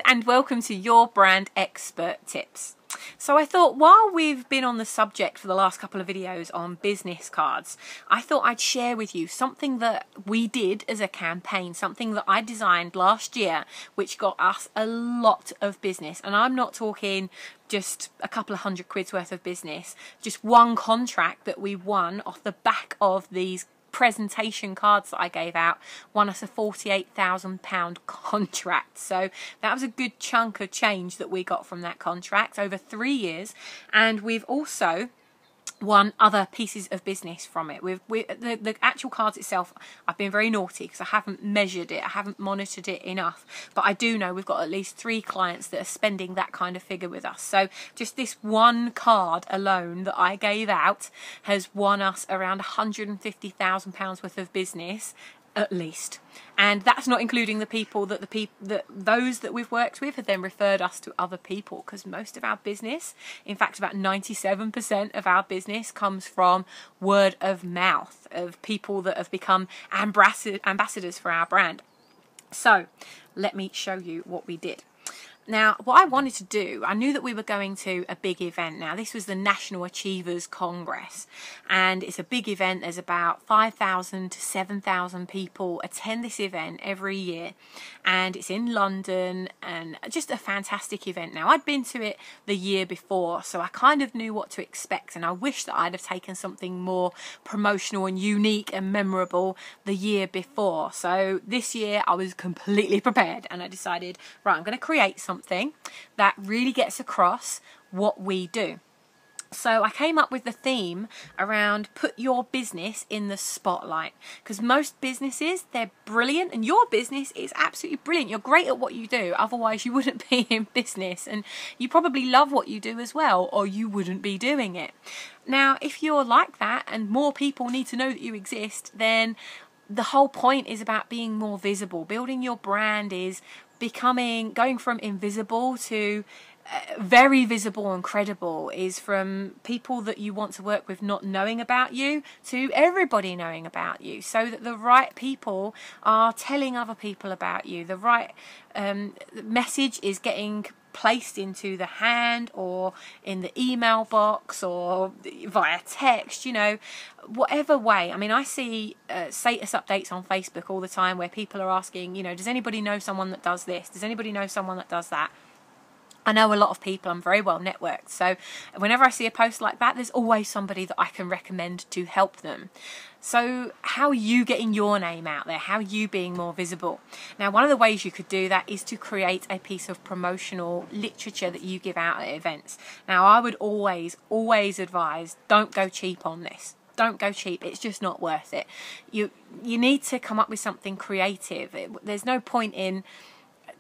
and welcome to Your Brand Expert Tips. So I thought, while we've been on the subject for the last couple of videos on business cards, I thought I'd share with you something that we did as a campaign, something that I designed last year, which got us a lot of business. And I'm not talking just a couple of £100 worth of business, just one contract that we won off the back of these presentation cards that I gave out won us a £48,000 contract. So that was a good chunk of change that we got from that contract over 3 years, and we've also won other pieces of business from it. The actual cards itself, I've been very naughty because I haven't measured it, I haven't monitored it enough, but I do know we've got at least 3 clients that are spending that kind of figure with us. So just this one card alone that I gave out has won us around £150,000 worth of business at least, and that's not including the people that those that we've worked with have then referred us to other people, because most of our business, in fact about 97% of our business, comes from word of mouth of people that have become ambassadors for our brand. So let me show you what we did. Now, what I wanted to do, I knew that we were going to a big event. Now, this was the National Achievers Congress, and it's a big event. There's about 5,000 to 7,000 people attend this event every year, and it's in London, and just a fantastic event. Now, I'd been to it the year before, so I kind of knew what to expect, and I wish that I'd have taken something more promotional and unique and memorable the year before. So this year I was completely prepared, and I decided, right, I'm going to create something that really gets across what we do. So I came up with the theme around put your business in the spotlight, because most businesses, they're brilliant, and your business is absolutely brilliant. You're great at what you do, otherwise you wouldn't be in business, and you probably love what you do as well, or you wouldn't be doing it. Now, if you're like that and more people need to know that you exist, then the whole point is about being more visible. Building your brand is going from invisible to very visible and credible, is from people that you want to work with not knowing about you to everybody knowing about you, so that the right people are telling other people about you. The right message is getting placed into the hand or in the email box or via text, you know, whatever way. I mean, I see status updates on Facebook all the time where people are asking, you know, does anybody know someone that does this? Does anybody know someone that does that? I know a lot of people, I'm very well networked, so whenever I see a post like that, there's always somebody that I can recommend to help them. So how are you getting your name out there? How are you being more visible? Now, one of the ways you could do that is to create a piece of promotional literature that you give out at events. Now, I would always advise, don't go cheap on this. Don't go cheap. It's just not worth it. You need to come up with something creative. There's no point in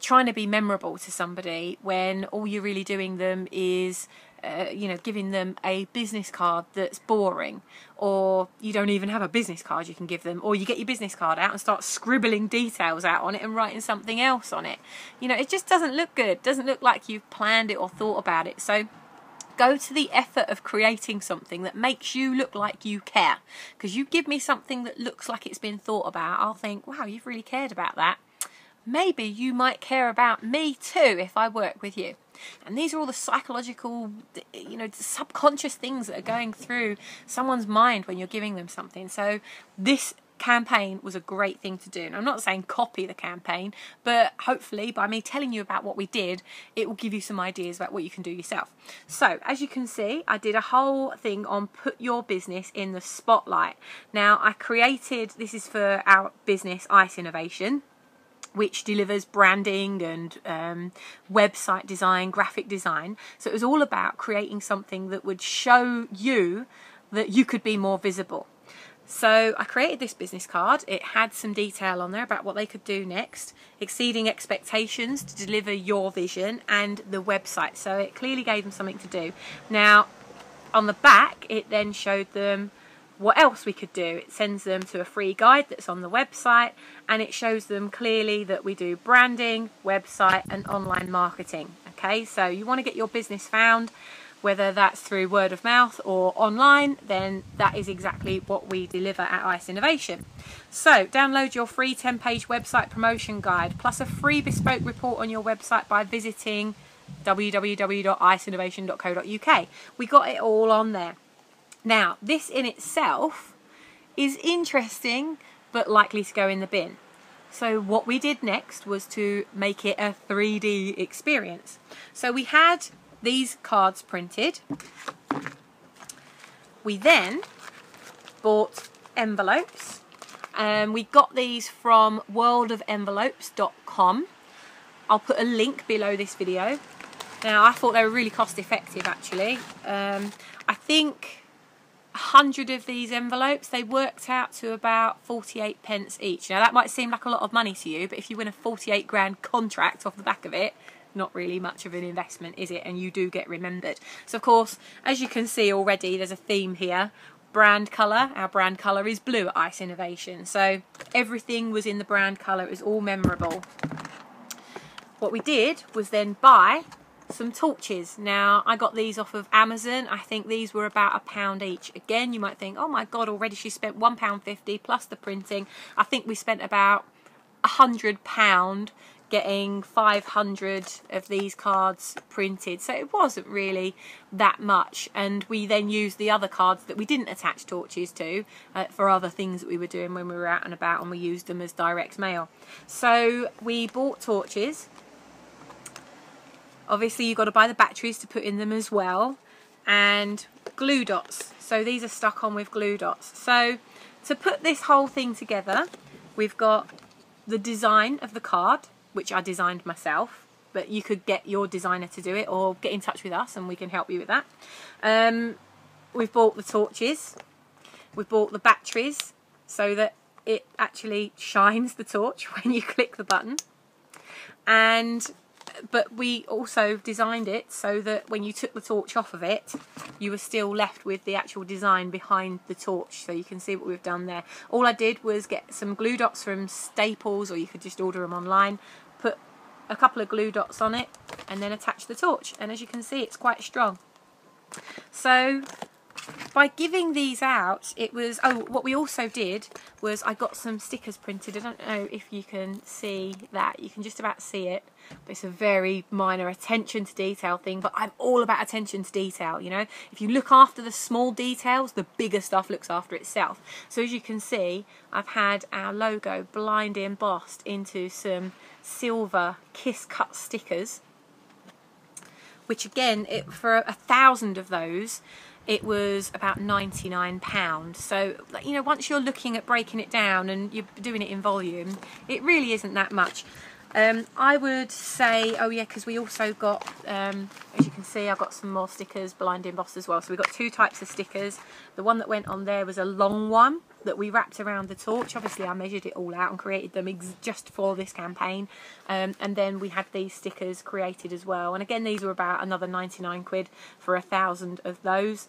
trying to be memorable to somebody when all you're really doing them is giving them a business card that's boring, or you don't even have a business card you can give them, or you get your business card out and start scribbling details out on it and writing something else on it. You know, it just doesn't look good. It doesn't look like you've planned it or thought about it. So go to the effort of creating something that makes you look like you care, because you give me something that looks like it's been thought about, I'll think, wow, you've really cared about that. Maybe you might care about me too if I work with you. And these are all the psychological, subconscious things that are going through someone's mind when you're giving them something. So this campaign was a great thing to do. And I'm not saying copy the campaign, but hopefully by me telling you about what we did, it will give you some ideas about what you can do yourself. So as you can see, I did a whole thing on put your business in the spotlight. Now, this is for our business, Ice Innovation, which delivers branding and website design, graphic design. So it was all about creating something that would show you that you could be more visible. So I created this business card. It had some detail on there about what they could do next, exceeding expectations to deliver your vision, and the website. So it clearly gave them something to do. Now, on the back, it then showed them what else we could do. It sends them to a free guide that's on the website, and it shows them clearly that we do branding, website and online marketing. Okay, so you want to get your business found, whether that's through word of mouth or online, then that is exactly what we deliver at Ice Innovation. So download your free 10-page website promotion guide plus a free bespoke report on your website by visiting www.iceinnovation.co.uk. We got it all on there. Now, this in itself is interesting, but likely to go in the bin. So what we did next was to make it a 3D experience. So we had these cards printed. We then bought envelopes. We got these from worldofenvelopes.com. I'll put a link below this video. Now, I thought they were really cost effective actually. I think 100 of these envelopes, they worked out to about 48 pence each. Now that might seem like a lot of money to you, but if you win a 48 grand contract off the back of it, not really much of an investment, is it? And you do get remembered. So of course, as you can see already, there's a theme here. Brand colour, our brand colour is blue at Ice Innovation. So everything was in the brand colour, it was all memorable. What we did was then buy some torches. Now, I got these off of Amazon. I think these were about £1 each. Again, you might think, oh my God, already she spent £1.50 plus the printing. I think we spent about £100 getting 500 of these cards printed. So it wasn't really that much. And we then used the other cards that we didn't attach torches to for other things that we were doing when we were out and about, and we used them as direct mail. So we bought torches. Obviously, you've got to buy the batteries to put in them as well, and glue dots. So these are stuck on with glue dots. So to put this whole thing together, we've got the design of the card, which I designed myself, but you could get your designer to do it or get in touch with us and we can help you with that. We've bought the torches. We've bought the batteries so that it actually shines the torch when you click the button. But we also designed it so that when you took the torch off of it, you were still left with the actual design behind the torch. So you can see what we've done there. All I did was get some glue dots from Staples, or you could just order them online, put a couple of glue dots on it, and then attach the torch. And as you can see, it's quite strong. So by giving these out, it was, oh, what we also did was I got some stickers printed. I don't know if you can see that. You can just about see it. But it's a very minor attention to detail thing, but I'm all about attention to detail, you know. If you look after the small details, the bigger stuff looks after itself. So as you can see, I've had our logo blind embossed into some silver kiss cut stickers, which again, for 1,000 of those, it was about £99. So, you know, once you're looking at breaking it down and you're doing it in volume, it really isn't that much. I would say, oh yeah, because we also got, as you can see, I've got some more stickers blind embossed as well. So we've got two types of stickers. The one that went on there was a long one that we wrapped around the torch. Obviously, I measured it all out and created them just for this campaign. And then we had these stickers created as well. And again, these were about another 99 quid for 1,000 of those.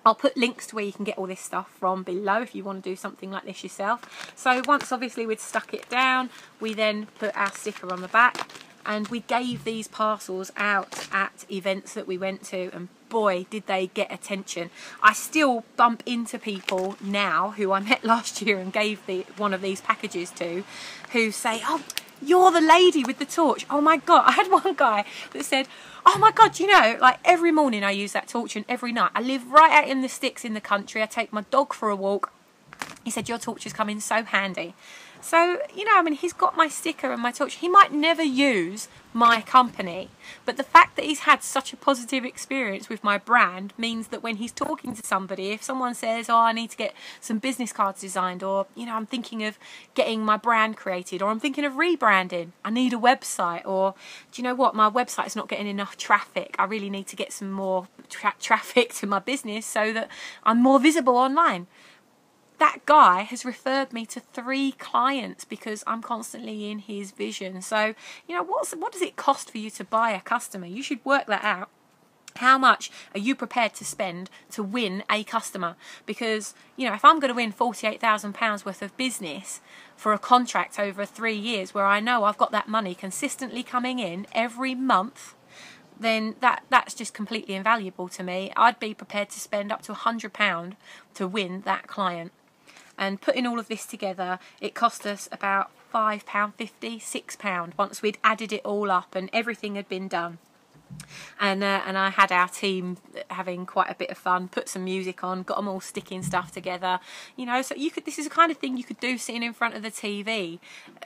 I'll put links to where you can get all this stuff from below if you want to do something like this yourself. So once obviously we'd stuck it down, we then put our sticker on the back, and we gave these parcels out at events that we went to, and boy did they get attention. I still bump into people now who I met last year and gave one of these packages to, who say, oh, you're the lady with the torch. Oh my God. I had one guy that said, oh my God, you know, like every morning I use that torch and every night. I live right out in the sticks in the country. I take my dog for a walk. He said, your torches come in so handy. So, you know, I mean, he's got my sticker and my torch. He might never use my company, but the fact that he's had such a positive experience with my brand means that when he's talking to somebody, if someone says, oh, I need to get some business cards designed, or, you know, I'm thinking of getting my brand created, or I'm thinking of rebranding, I need a website, or do you know what, my website's not getting enough traffic, I really need to get some more traffic to my business so that I'm more visible online. That guy has referred me to 3 clients because I'm constantly in his vision. So, you know, what does it cost for you to buy a customer? You should work that out. How much are you prepared to spend to win a customer? Because, you know, if I'm going to win £48,000 worth of business for a contract over 3 years where I know I've got that money consistently coming in every month, then that's just completely invaluable to me. I'd be prepared to spend up to £100 to win that client. And putting all of this together, it cost us about £5.50, £6 once we'd added it all up and everything had been done. And I had our team having quite a bit of fun, put some music on, got them all sticking stuff together, you know. So this is the kind of thing you could do sitting in front of the TV,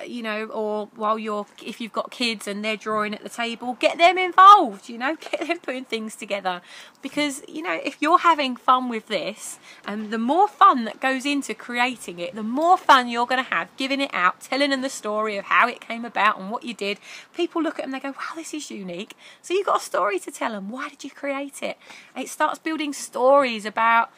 you know, or while if you've got kids and they're drawing at the table, get them involved, you know, get them putting things together. Because, you know, if you're having fun with this, and the more fun that goes into creating it, the more fun you're going to have giving it out, telling them the story of how it came about and what you did. People look at them, they go, wow, this is unique. So you've got a story to tell them. Why did you create it? It starts building stories about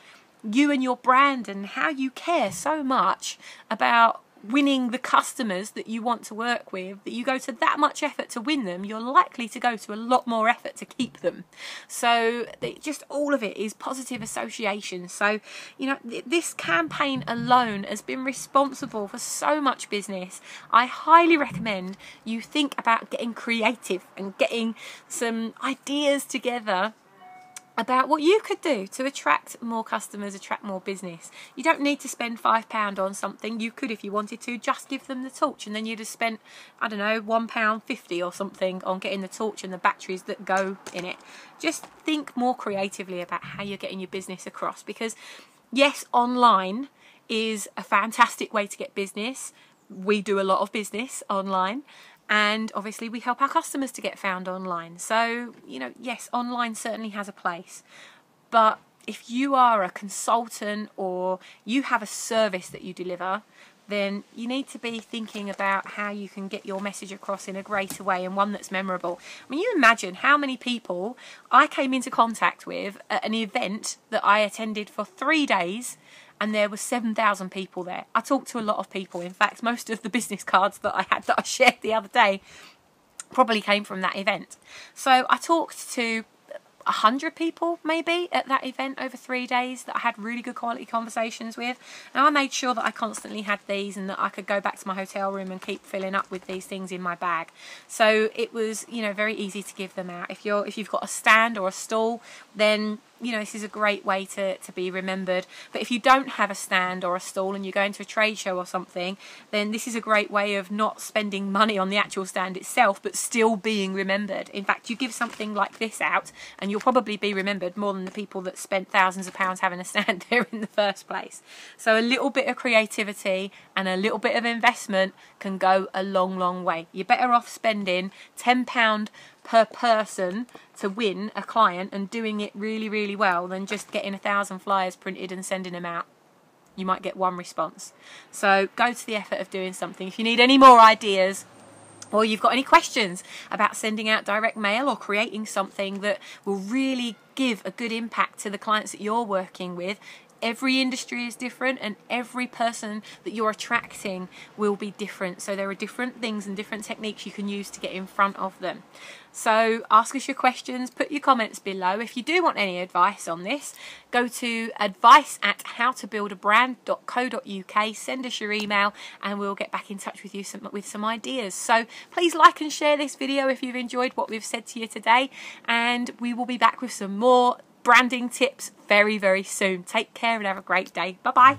you and your brand and how you care so much about winning the customers that you want to work with, that you go to that much effort to win them. You're likely to go to a lot more effort to keep them. So just all of it is positive association. So, you know, this campaign alone has been responsible for so much business. I highly recommend you think about getting creative and getting some ideas together about what you could do to attract more customers, attract more business. You don't need to spend £5 on something. You could, if you wanted to, just give them the torch, and then you'd have spent, I don't know, £1.50 or something on getting the torch and the batteries that go in it. Just think more creatively about how you're getting your business across, because yes, online is a fantastic way to get business. We do a lot of business online. And obviously we help our customers to get found online. So, you know, yes, online certainly has a place. But if you are a consultant or you have a service that you deliver, then you need to be thinking about how you can get your message across in a greater way and one that's memorable. I mean, you imagine how many people I came into contact with at an event that I attended for 3 days, and there were 7,000 people there. I talked to a lot of people. In fact, most of the business cards that I had that I shared the other day probably came from that event. So I talked to 100 people maybe at that event over 3 days that I had really good quality conversations with. And I made sure that I constantly had these and that I could go back to my hotel room and keep filling up with these things in my bag. So it was, you know, very easy to give them out. If you've got a stand or a stall, then you know, this is a great way to be remembered. But if you don't have a stand or a stall and you're going to a trade show or something, then this is a great way of not spending money on the actual stand itself, but still being remembered. In fact, you give something like this out and you'll probably be remembered more than the people that spent thousands of pounds having a stand there in the first place. So a little bit of creativity and a little bit of investment can go a long, long way. You're better off spending £10 per person to win a client and doing it really, really well than just getting 1,000 flyers printed and sending them out. You might get one response. So go to the effort of doing something. If you need any more ideas or you've got any questions about sending out direct mail or creating something that will really give a good impact to the clients that you're working with, every industry is different and every person that you're attracting will be different. So there are different things and different techniques you can use to get in front of them. So ask us your questions, put your comments below. If you do want any advice on this, go to advice@howtobuildabrand.co.uk, send us your email and we'll get back in touch with you with some ideas. So please like and share this video if you've enjoyed what we've said to you today, and we will be back with some more branding tips very, very soon. Take care and have a great day. Bye-bye.